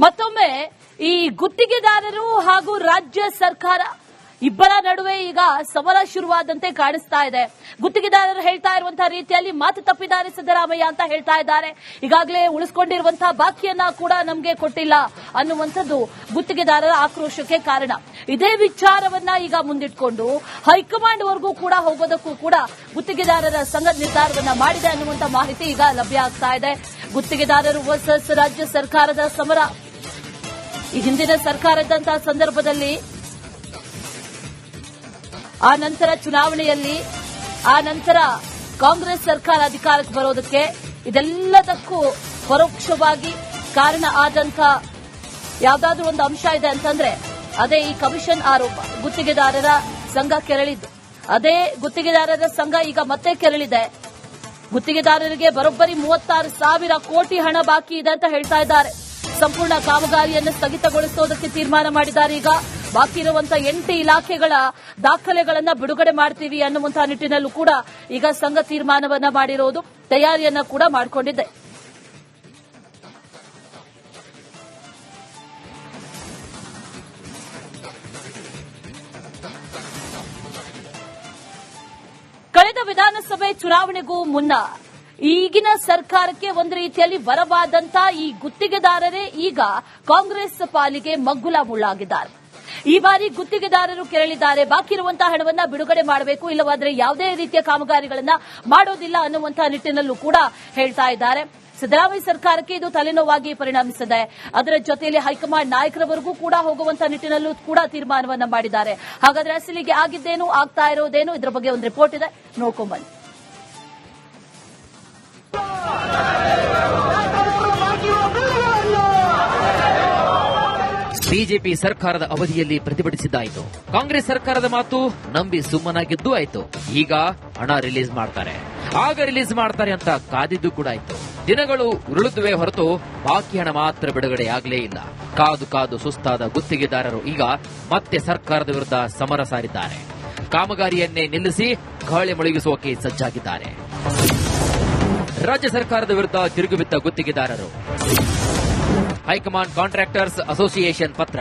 ಮತ್ತೊಮ್ಮೆ ಈ ಗುತ್ತಿಗೆದಾರರು ಹಾಗೂ ರಾಜ್ಯ ಸರ್ಕಾರ ಇಬ್ಬರ ನಡುವೆ ಈಗ ಸಮರ ಶುರುವಾದಂತೆ ಕಾಣಿಸ್ತಾ ಇದೆ. ಗುತ್ತಿಗೆದಾರರು ಹೇಳ್ತಾ ಇರುವಂತಹ ರೀತಿಯಲ್ಲಿ ಮಾತು ತಪ್ಪಿದ್ದಾರೆ ಸಿದ್ದರಾಮಯ್ಯ ಅಂತ ಹೇಳ್ತಾ ಇದ್ದಾರೆ. ಈಗಾಗಲೇ ಉಳಿಸಿಕೊಂಡಿರುವಂತಹ ಬಾಕಿಯನ್ನ ಕೂಡ ನಮಗೆ ಕೊಟ್ಟಿಲ್ಲ ಅನ್ನುವಂಥದ್ದು ಗುತ್ತಿಗೆದಾರರ ಆಕ್ರೋಶಕ್ಕೆ ಕಾರಣ. ಇದೇ ವಿಚಾರವನ್ನ ಈಗ ಮುಂದಿಟ್ಕೊಂಡು ಹೈಕಮಾಂಡ್ ವರೆಗೂ ಕೂಡ ಹೋಗೋದಕ್ಕೂ ಕೂಡ ಗುತ್ತಿಗೆದಾರರ ಸಂಘ ನಿರ್ಧಾರವನ್ನ ಮಾಡಿದೆ ಅನ್ನುವಂಥ ಮಾಹಿತಿ ಈಗ ಲಭ್ಯ ಆಗ್ತಾ ಇದೆ. ಗುತ್ತಿಗೆದಾರರು ವರ್ಸಸ್ ರಾಜ್ಯ ಸರ್ಕಾರದ ಸಮರ. ಈ ಹಿಂದಿನ ಸರ್ಕಾರ ಇದ್ದಂತಹ ಸಂದರ್ಭದಲ್ಲಿ ಆ ನಂತರ ಚುನಾವಣೆಯಲ್ಲಿ ಆ ನಂತರ ಕಾಂಗ್ರೆಸ್ ಸರ್ಕಾರ ಅಧಿಕಾರಕ್ಕೆ ಬರೋದಕ್ಕೆ ಇದೆಲ್ಲದಕ್ಕೂ ಪರೋಕ್ಷವಾಗಿ ಕಾರಣ ಆದಂತ ಯಾವುದಾದ್ರೂ ಒಂದು ಅಂಶ ಇದೆ ಅಂತಂದ್ರೆ ಅದೇ ಈ ಕಮಿಷನ್ ಆರೋಪ. ಗುತ್ತಿಗೆದಾರರ ಸಂಘ ಕೆರಳಿದ್ದು, ಅದೇ ಗುತ್ತಿಗೆದಾರರ ಸಂಘ ಈಗ ಮತ್ತೆ ಕೆರಳಿದೆ. ಗುತ್ತಿಗೆದಾರರಿಗೆ ಬರೋಬ್ಬರಿ 36,000 ಕೋಟಿ ಹಣ ಬಾಕಿ ಇದೆ ಅಂತ ಹೇಳ್ತಾ ಇದ್ದಾರೆ. ಸಂಪೂರ್ಣ ಕಾಮಗಾರಿಯನ್ನು ಸ್ಥಗಿತಗೊಳಿಸೋದಕ್ಕೆ ತೀರ್ಮಾನ ಮಾಡಿದ್ದಾರೆ. ಈಗ ಬಾಕಿ ಇರುವಂತಹ 8 ಇಲಾಖೆಗಳ ದಾಖಲೆಗಳನ್ನ ಬಿಡುಗಡೆ ಮಾಡ್ತೀವಿ ಅನ್ನುವಂತಹ ನಿಟ್ಟಿನಲ್ಲೂ ಕೂಡ ಈಗ ಸಂಘ ತೀರ್ಮಾನವನ್ನ ಮಾಡಿರೋದು, ತಯಾರಿಯನ್ನ ಕೂಡ ಮಾಡಿಕೊಂಡಿದೆ. ಕಳೆದ ವಿಧಾನಸಭೆ ಚುನಾವಣೆಗೂ ಮುನ್ನ ಈಗಿನ ಸರ್ಕಾರಕ್ಕೆ ಒಂದು ರೀತಿಯಲ್ಲಿ ವರವಾದಂತ ಈ ಗುತ್ತಿಗೆದಾರರೇ ಈಗ ಕಾಂಗ್ರೆಸ್ ಪಾಲಿಗೆ ಮಗ್ಗುಲ ಮುಳ್ಳಾಗಿದ್ದಾರೆ. ಈ ಬಾರಿ ಗುತ್ತಿಗೆದಾರರು ಕೆರಳಿದ್ದಾರೆ. ಬಾಕಿ ಇರುವಂತಹ ಹಣವನ್ನ ಬಿಡುಗಡೆ ಮಾಡಬೇಕು, ಇಲ್ಲವಾದರೆ ಯಾವುದೇ ರೀತಿಯ ಕಾಮಗಾರಿಗಳನ್ನ ಮಾಡೋದಿಲ್ಲ ಅನ್ನುವಂತಹ ನಿಟ್ಟಿನಲ್ಲೂ ಕೂಡ ಹೇಳ್ತಾ ಇದ್ದಾರೆ. ಸಿದ್ದರಾಮಯ್ಯ ಸರ್ಕಾರಕ್ಕೆ ಇದು ತಲೆನೋವಾಗಿ ಪರಿಣಮಿಸಿದೆ. ಅದರ ಜೊತೆಯಲ್ಲಿ ಹೈಕಮಾಂಡ್ ನಾಯಕರವರೆಗೂ ಕೂಡ ಹೋಗುವಂತಹ ನಿಟ್ಟಿನಲ್ಲೂ ಕೂಡ ತೀರ್ಮಾನವನ್ನ ಮಾಡಿದ್ದಾರೆ. ಹಾಗಾದ್ರೆ ಅಸಲಿಗೆ ಆಗಿದ್ದೇನು, ಆಗ್ತಾ ಇರೋದೇನು, ಇದರ ಬಗ್ಗೆ ಒಂದು ರಿಪೋರ್ಟ್ ಇದೆ, ನೋಡ್ಕೊಂಡ್ಬನ್ನಿ. ಬಿಜೆಪಿ ಸರ್ಕಾರದ ಅವಧಿಯಲ್ಲಿ ಪ್ರತಿಭಟಿಸಿದ್ದಾಯಿತು. ಕಾಂಗ್ರೆಸ್ ಸರ್ಕಾರದ ಮಾತು ನಂಬಿ ಸುಮ್ಮನಾಗಿದ್ದೂ ಆಯ್ತು. ಈಗ ಹಣ ರಿಲೀಸ್ ಮಾಡ್ತಾರೆ, ಆಗ ರಿಲೀಸ್ ಮಾಡ್ತಾರೆ ಅಂತ ಕಾದಿದ್ದು ಕೂಡ ಆಯ್ತು. ದಿನಗಳು ಉರುಳುತ್ತವೆ ಹೊರತು ಬಾಕಿ ಹಣ ಮಾತ್ರ ಬಿಡುಗಡೆಯಾಗಲೇ ಇಲ್ಲ. ಕಾದು ಕಾದು ಸುಸ್ತಾದ ಗುತ್ತಿಗೆದಾರರು ಈಗ ಮತ್ತೆ ಸರ್ಕಾರದ ವಿರುದ್ಧ ಸಮರ ಸಾರಿದ್ದಾರೆ. ಕಾಮಗಾರಿಯನ್ನೇ ನಿಲ್ಲಿಸಿ ಗಾಳಿ ಮುಳುಗಿಸುವಕ್ಕೆ ಸಜ್ಜಾಗಿದ್ದಾರೆ. ರಾಜ್ಯ ಸರ್ಕಾರದ ವಿರುದ್ಧ ತಿರುಗುಬಿದ್ದ ಗುತ್ತಿಗೆದಾರರು. ಹೈಕಮಾಂಡ್ ಕಾಂಟ್ರಾಕ್ಟರ್ಸ್ ಅಸೋಸಿಯೇಷನ್ ಪತ್ರ.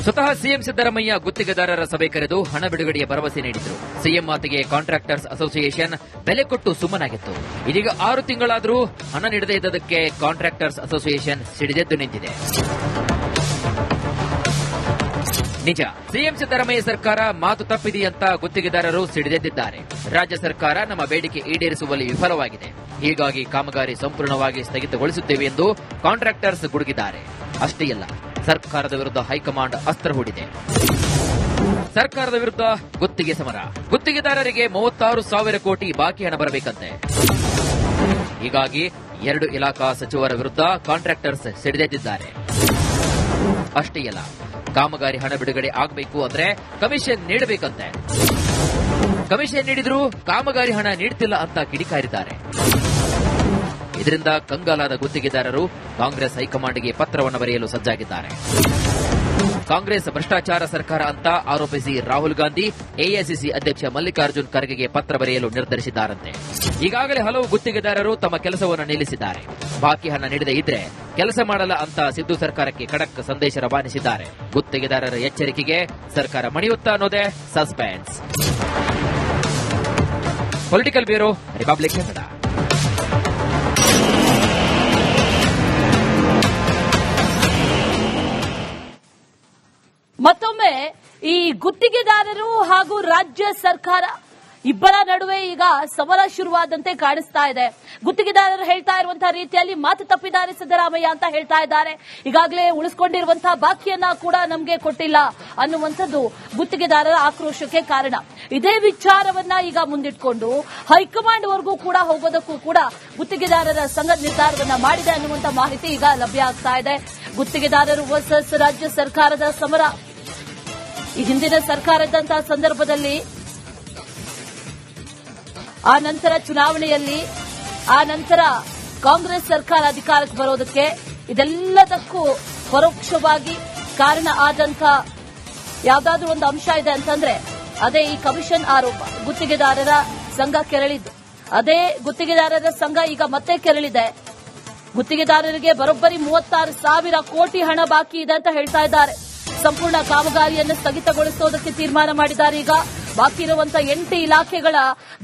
ಸ್ವತಃ ಸಿಎಂ ಸಿದ್ದರಾಮಯ್ಯ ಗುತ್ತಿಗೆದಾರರ ಸಭೆ ಕರೆದು ಹಣ ಬಿಡುಗಡೆಯ ಭರವಸೆ ನೀಡಿದ್ರು. ಸಿಎಂ ಮಾತಿಗೆ ಕಾಂಟ್ರಾಕ್ಟರ್ಸ್ ಅಸೋಸಿಯೇಷನ್ ಬೆಲೆ ಕೊಟ್ಟು ಸುಮ್ಮನಾಗಿತ್ತು. ಇದೀಗ 6 ತಿಂಗಳಾದರೂ ಹಣ ನೀಡದೇ ಇದ್ದದಕ್ಕೆ ಕಾಂಟ್ರಾಕ್ಟರ್ಸ್ ಅಸೋಸಿಯೇಷನ್ ಸಿಡಿದೆದ್ದು ನಿಂತಿದೆ. ನಿಜ, ಸಿಎಂ ಸಿದ್ದರಾಮಯ್ಯ ಸರ್ಕಾರ ಮಾತು ತಪ್ಪಿದೆಯಂತ ಗುತ್ತಿಗೆದಾರರು ಸಿಡಿದೆದ್ದಿದ್ದಾರೆ. ರಾಜ್ಯ ಸರ್ಕಾರ ನಮ್ಮ ಬೇಡಿಕೆ ಈಡೇರಿಸುವಲ್ಲಿ ವಿಫಲವಾಗಿದೆ, ಹೀಗಾಗಿ ಕಾಮಗಾರಿ ಸಂಪೂರ್ಣವಾಗಿ ಸ್ಥಗಿತಗೊಳಿಸುತ್ತೇವೆ ಎಂದು ಕಾಂಟ್ರಾಕ್ಟರ್ಸ್ ಗುಡುಗಿದ್ದಾರೆ. ಅಷ್ಟೇ ಅಲ್ಲ, ಸರ್ಕಾರದ ವಿರುದ್ಧ ಹೈಕಮಾಂಡ್ ಅಸ್ತ್ರ ಹೂಡಿದೆ. ಸರ್ಕಾರದ ವಿರುದ್ಧ ಗುತ್ತಿಗೆ ಸಮರ. ಗುತ್ತಿಗೆದಾರರಿಗೆ 36,000 ಕೋಟಿ ಬಾಕಿ ಹಣ ಬರಬೇಕಂತೆ. ಹೀಗಾಗಿ 2 ಇಲಾಖಾ ಸಚಿವರ ವಿರುದ್ಧ ಕಾಂಟ್ರಾಕ್ಟರ್ಸ್ ಸಿಡಿದೆದ್ದಿದ್ದಾರೆ. ಅಷ್ಟೇ ಅಲ್ಲ, ಕಾಮಗಾರಿ ಹಣ ಬಿಡುಗಡೆ ಆಗಬೇಕು ಅಂದ್ರೆ ಕಮಿಷನ್ ನೀಡಬೇಕಂತೆ. ಕಮಿಷನ್ ನೀಡಿದ್ರೂ ಕಾಮಗಾರಿ ಹಣ ನೀಡುತ್ತಿಲ್ಲ ಅಂತ ಕಿಡಿಕಾರಿದ್ದಾರೆ. ಇದರಿಂದ ಕಂಗಾಲಾದ ಗುತ್ತಿಗೆದಾರರು ಕಾಂಗ್ರೆಸ್ ಹೈಕಮಾಂಡ್ಗೆ ಪತ್ರವನ್ನು ಬರೆಯಲು ಸಜ್ಜಾಗಿದ್ದಾರೆ. ಕಾಂಗ್ರೆಸ್ ಭ್ರಷ್ಟಾಚಾರ ಸರ್ಕಾರ ಅಂತ ಆರೋಪಿಸಿ ರಾಹುಲ್ ಗಾಂಧಿ ಎಐಸಿಸಿ ಅಧ್ಯಕ್ಷ ಮಲ್ಲಿಕಾರ್ಜುನ್ ಖರ್ಗೆಗೆ ಪತ್ರ ಬರೆಯಲು ನಿರ್ಧರಿಸಿದ್ದಾರಂತೆ. ಈಗಾಗಲೇ ಹಲವು ಗುತ್ತಿಗೆದಾರರು ತಮ್ಮ ಕೆಲಸವನ್ನು ನಿಲ್ಲಿಸಿದ್ದಾರೆ. ಬಾಕಿ ಹಣ ನೀಡದೇ ಇದ್ರೆ ಕೆಲಸ ಮಾಡಲ್ಲ ಅಂತ ಸಿದ್ದು ಸರ್ಕಾರಕ್ಕೆ ಖಡಕ್ ಸಂದೇಶ ರವಾನಿಸಿದ್ದಾರೆ. ಗುತ್ತಿಗೆದಾರರ ಎಚ್ಚರಿಕೆಗೆ ಸರ್ಕಾರ ಮಣಿಯುತ್ತಾ ಅನ್ನೋದೇ suspense. Political bureau, republic Kannada. ಮತ್ತೊಮ್ಮೆ ಈ ಗುತ್ತಿಗೆದಾರರು ಹಾಗೂ ರಾಜ್ಯ ಸರ್ಕಾರ ಇಬ್ಬರ ನಡುವೆ ಈಗ ಸಮರ ಶುರುವಾದಂತೆ ಕಾಣಿಸ್ತಾ ಇದೆ. ಗುತ್ತಿಗೆದಾರರು ಹೇಳ್ತಾ ಇರುವಂತಹ ರೀತಿಯಲ್ಲಿ ಮಾತು ತಪ್ಪಿದ್ದಾರೆ ಸಿದ್ದರಾಮಯ್ಯ ಅಂತ ಹೇಳ್ತಾ ಇದ್ದಾರೆ. ಈಗಾಗಲೇ ಉಳಿಸಿಕೊಂಡಿರುವಂತಹ ಬಾಕಿಯನ್ನ ಕೂಡ ನಮಗೆ ಕೊಟ್ಟಿಲ್ಲ ಅನ್ನುವಂಥದ್ದು ಗುತ್ತಿಗೆದಾರರ ಆಕ್ರೋಶಕ್ಕೆ ಕಾರಣ. ಇದೇ ವಿಚಾರವನ್ನ ಈಗ ಮುಂದಿಟ್ಕೊಂಡು ಹೈಕಮಾಂಡ್ ವರೆಗೂ ಕೂಡ ಹೋಗೋದಕ್ಕೂ ಕೂಡ ಗುತ್ತಿಗೆದಾರರ ಸಂಘ ನಿರ್ಧಾರವನ್ನ ಮಾಡಿದೆ ಅನ್ನುವಂಥ ಮಾಹಿತಿ ಈಗ ಲಭ್ಯ ಆಗ್ತಾ ಇದೆ. ಗುತ್ತಿಗೆದಾರರು ವರ್ಸಸ್ ರಾಜ್ಯ ಸರ್ಕಾರದ ಸಮರ. ಈ ಹಿಂದಿನ ಸರ್ಕಾರ ಇದ್ದಂತಹ ಸಂದರ್ಭದಲ್ಲಿ ಆ ನಂತರ ಚುನಾವಣೆಯಲ್ಲಿ ಆ ನಂತರ ಕಾಂಗ್ರೆಸ್ ಸರ್ಕಾರ ಅಧಿಕಾರಕ್ಕೆ ಬರೋದಕ್ಕೆ ಇದೆಲ್ಲದಕ್ಕೂ ಪರೋಕ್ಷವಾಗಿ ಕಾರಣ ಆದಂತ ಯಾವುದಾದ್ರೂ ಒಂದು ಅಂಶ ಇದೆ ಅಂತಂದ್ರೆ ಅದೇ ಈ ಕಮಿಷನ್ ಆರೋಪ. ಗುತ್ತಿಗೆದಾರರ ಸಂಘ ಕೆರಳಿದ್ದು, ಅದೇ ಗುತ್ತಿಗೆದಾರರ ಸಂಘ ಈಗ ಮತ್ತೆ ಕೆರಳಿದೆ. ಗುತ್ತಿಗೆದಾರರಿಗೆ ಬರೋಬ್ಬರಿ 36,000 ಕೋಟಿ ಹಣ ಬಾಕಿ ಇದೆ ಅಂತ ಹೇಳ್ತಾ ಇದ್ದಾರೆ. ಸಂಪೂರ್ಣ ಕಾಮಗಾರಿಯನ್ನು ಸ್ಥಗಿತಗೊಳಿಸೋದಕ್ಕೆ ತೀರ್ಮಾನ ಮಾಡಿದ್ದಾರೆ. ಈಗ ಬಾಕಿ ಇರುವಂತಹ 8 ಇಲಾಖೆಗಳ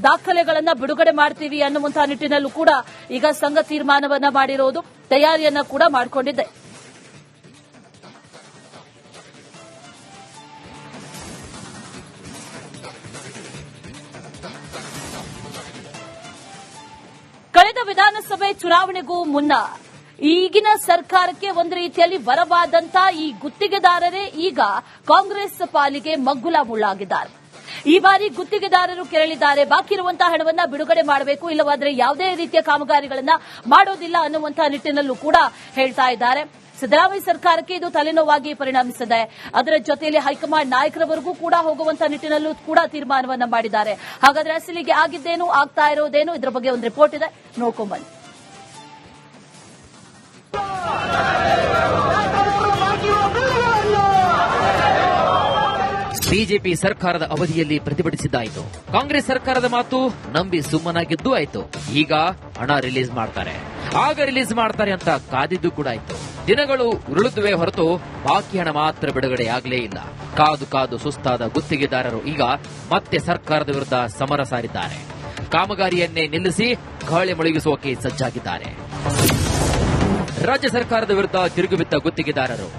ದಾಖಲೆಗಳನ್ನ ಬಿಡುಗಡೆ ಮಾಡ್ತೀವಿ ಅನ್ನುವಂತಹ ನಿಟ್ಟಿನಲ್ಲೂ ಕೂಡ ಈಗ ಸಂಘ ತೀರ್ಮಾನವನ್ನ ಮಾಡಿರೋದು, ತಯಾರಿಯನ್ನ ಕೂಡ ಮಾಡಿಕೊಂಡಿದೆ. ಕಳೆದ ವಿಧಾನಸಭೆ ಚುನಾವಣೆಗೂ ಮುನ್ನ ಈಗಿನ ಸರ್ಕಾರಕ್ಕೆ ಒಂದು ರೀತಿಯಲ್ಲಿ ಬರವಾದಂತ ಈ ಗುತ್ತಿಗೆದಾರರೇ ಈಗ ಕಾಂಗ್ರೆಸ್ ಪಾಲಿಗೆ ಮಗ್ಗುಲ ಮುಳ್ಳಾಗಿದ್ದಾರೆ. ಈ ಬಾರಿ ಗುತ್ತಿಗೆದಾರರು ಕೆರಳಿದ್ದಾರೆ, ಬಾಕಿ ಇರುವಂತಹ ಹಣವನ್ನ ಬಿಡುಗಡೆ ಮಾಡಬೇಕು, ಇಲ್ಲವಾದರೆ ಯಾವುದೇ ರೀತಿಯ ಕಾಮಗಾರಿಗಳನ್ನ ಮಾಡೋದಿಲ್ಲ ಅನ್ನುವಂತಹ ನಿಟ್ಟಿನಲ್ಲೂ ಕೂಡ ಹೇಳ್ತಾ ಇದ್ದಾರೆ. ಸಿದ್ದರಾಮಯ್ಯ ಸರ್ಕಾರಕ್ಕೆ ಇದು ತಲೆನೋವಾಗಿ ಪರಿಣಮಿಸಿದೆ. ಅದರ ಜೊತೆಯಲ್ಲಿ ಹೈಕಮಾಂಡ್ ನಾಯಕರವರೆಗೂ ಕೂಡ ಹೋಗುವಂತಹ ನಿಟ್ಟಿನಲ್ಲೂ ಕೂಡ ತೀರ್ಮಾನವನ್ನ ಮಾಡಿದ್ದಾರೆ. ಹಾಗಾದ್ರೆ ಅಸಲಿಗೆ ಆಗಿದ್ದೇನು, ಆಗ್ತಾ ಇರೋದೇನು, ಇದರ ಬಗ್ಗೆ ಒಂದು ರಿಪೋರ್ಟ್ ಇದೆ, ನೋಡ್ಕೊಂಡ್ಬನ್ನಿ. ಬಿಜೆಪಿ ಸರ್ಕಾರದ ಅವಧಿಯಲ್ಲಿ ಪ್ರತಿಭಟಿಸಿದ್ದಾಯಿತು. ಕಾಂಗ್ರೆಸ್ ಸರ್ಕಾರದ ಮಾತು ನಂಬಿ ಸುಮ್ಮನಾಗಿದ್ದೂ ಆಯ್ತು. ಈಗ ಹಣ ರಿಲೀಸ್ ಮಾಡ್ತಾರೆ, ಆಗ ರಿಲೀಸ್ ಮಾಡ್ತಾರೆ ಅಂತ ಕಾದಿದ್ದು ಕೂಡ ಆಯ್ತು. ದಿನಗಳು ಉರುಳುತ್ತವೆ ಹೊರತು ಬಾಕಿ ಹಣ ಮಾತ್ರ ಬಿಡುಗಡೆಯಾಗಲೇ ಇಲ್ಲ. ಕಾದು ಕಾದು ಸುಸ್ತಾದ ಗುತ್ತಿಗೆದಾರರು ಈಗ ಮತ್ತೆ ಸರ್ಕಾರದ ವಿರುದ್ಧ ಸಮರ ಸಾರಿದ್ದಾರೆ. ಕಾಮಗಾರಿಯನ್ನೇ ನಿಲ್ಲಿಸಿ ಗಾಳಿ ಮೊಳಗಿಸುವಕ್ಕೆ ಸಜ್ಜಾಗಿದ್ದಾರೆ. ರಾಜ್ಯ ಸರ್ಕಾರದ ವಿರುದ್ಧ ತಿರುಗುಬಿದ್ದ ಗುತ್ತಿಗೆದಾರರು.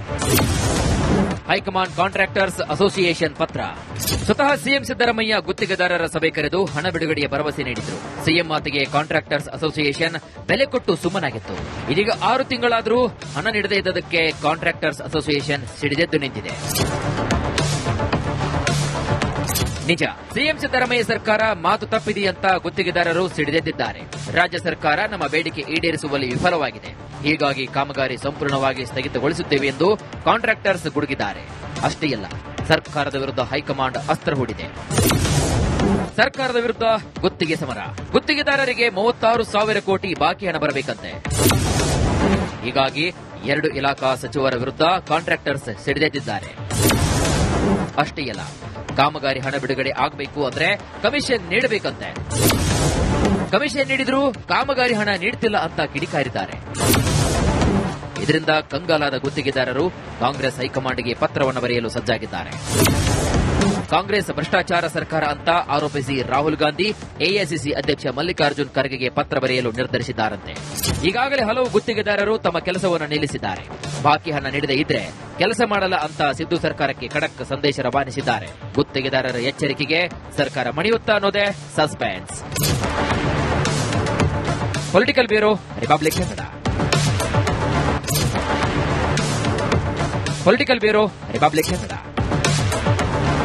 ಹೈಕಮಾಂಡ್ ಕಾಂಟ್ರಾಕ್ಟರ್ಸ್ ಅಸೋಸಿಯೇಷನ್ ಪತ್ರ. ಸ್ವತಃ ಸಿಎಂ ಸಿದ್ದರಾಮಯ್ಯ ಗುತ್ತಿಗೆದಾರರ ಸಭೆ ಕರೆದು ಹಣ ಬಿಡುಗಡೆಯ ಭರವಸೆ ನೀಡಿದ್ರು. ಸಿಎಂ ಮಾತಿಗೆ ಕಾಂಟ್ರಾಕ್ಟರ್ಸ್ ಅಸೋಸಿಯೇಷನ್ ಬೆಲೆ ಕೊಟ್ಟು ಸುಮ್ಮನಾಗಿತ್ತು. ಇದೀಗ 6 ತಿಂಗಳಾದರೂ ಹಣ ನೀಡದೇ ಇದ್ದದಕ್ಕೆ ಕಾಂಟ್ರಾಕ್ಟರ್ಸ್ ಅಸೋಸಿಯೇಷನ್ ಸಿಡಿದೆದ್ದು ನಿಂತಿದೆ. ನಿಜ, ಸಿಎಂ ಸಿದ್ದರಾಮಯ್ಯ ಸರ್ಕಾರ ಮಾತು ತಪ್ಪಿದೆಯಂತ ಗುತ್ತಿಗೆದಾರರು ಸಿಡಿದೆದ್ದಿದ್ದಾರೆ. ರಾಜ್ಯ ಸರ್ಕಾರ ನಮ್ಮ ಬೇಡಿಕೆ ಈಡೇರಿಸುವಲ್ಲಿ ವಿಫಲವಾಗಿದೆ, ಹೀಗಾಗಿ ಕಾಮಗಾರಿ ಸಂಪೂರ್ಣವಾಗಿ ಸ್ಥಗಿತಗೊಳಿಸುತ್ತೇವೆ ಎಂದು ಕಾಂಟ್ರಾಕ್ಟರ್ಸ್ ಗುಡುಗಿದ್ದಾರೆ. ಅಷ್ಟೇ ಅಲ್ಲ, ಸರ್ಕಾರದ ವಿರುದ್ಧ ಹೈಕಮಾಂಡ್ ಅಸ್ತ್ರ ಹೂಡಿದೆ. ಸರ್ಕಾರದ ವಿರುದ್ಧ ಗುತ್ತಿಗೆ ಸಮರ. ಗುತ್ತಿಗೆದಾರರಿಗೆ 36,000 ಕೋಟಿ ಬಾಕಿ ಹಣ ಬರಬೇಕಂತೆ. ಹೀಗಾಗಿ 2 ಇಲಾಖಾ ಸಚಿವರ ವಿರುದ್ಧ ಕಾಂಟ್ರಾಕ್ಟರ್ಸ್ ಸಿಡಿದೆದ್ದಿದ್ದಾರೆ. ಅಷ್ಟೇ ಅಲ್ಲ, ಕಾಮಗಾರಿ ಹಣ ಬಿಡುಗಡೆ ಆಗಬೇಕು ಅಂದ್ರೆ ಕಮಿಷನ್ ನೀಡಬೇಕಂತೆ. ಕಮಿಷನ್ ನೀಡಿದ್ರೂ ಕಾಮಗಾರಿ ಹಣ ನೀಡುತ್ತಿಲ್ಲ ಅಂತ ಕಿಡಿಕಾರಿದ್ದಾರೆ. ಇದರಿಂದ ಕಂಗಾಲಾದ ಗುತ್ತಿಗೆದಾರರು ಕಾಂಗ್ರೆಸ್ ಹೈಕಮಾಂಡ್ಗೆ ಪತ್ರವನ್ನು ಬರೆಯಲು ಸಜ್ಜಾಗಿದ್ದಾರೆ. ಕಾಂಗ್ರೆಸ್ ಭ್ರಷ್ಟಾಚಾರ ಸರ್ಕಾರ ಅಂತ ಆರೋಪಿಸಿ ರಾಹುಲ್ ಗಾಂಧಿ ಎಐಸಿಸಿ ಅಧ್ಯಕ್ಷ ಮಲ್ಲಿಕಾರ್ಜುನ್ ಖರ್ಗೆಗೆ ಪತ್ರ ಬರೆಯಲು ನಿರ್ಧರಿಸಿದ್ದಾರಂತೆ. ಈಗಾಗಲೇ ಹಲವು ಗುತ್ತಿಗೆದಾರರು ತಮ್ಮ ಕೆಲಸವನ್ನು ನಿಲ್ಲಿಸಿದ್ದಾರೆ. ಬಾಕಿ ಹಣ ನೀಡದೇ ಇದ್ರೆ ಕೆಲಸ ಮಾಡಲ್ಲ ಅಂತ ಸಿದ್ದು ಸರ್ಕಾರಕ್ಕೆ ಖಡಕ್ ಸಂದೇಶ ರವಾನಿಸಿದ್ದಾರೆ. ಗುತ್ತಿಗೆದಾರರ ಎಚ್ಚರಿಕೆಗೆ ಸರ್ಕಾರ ಮಣಿಯುತ್ತಾ ಅನ್ನೋದೇ suspense. Political bureau, republic Kannada. Political bureau, republic Kannada.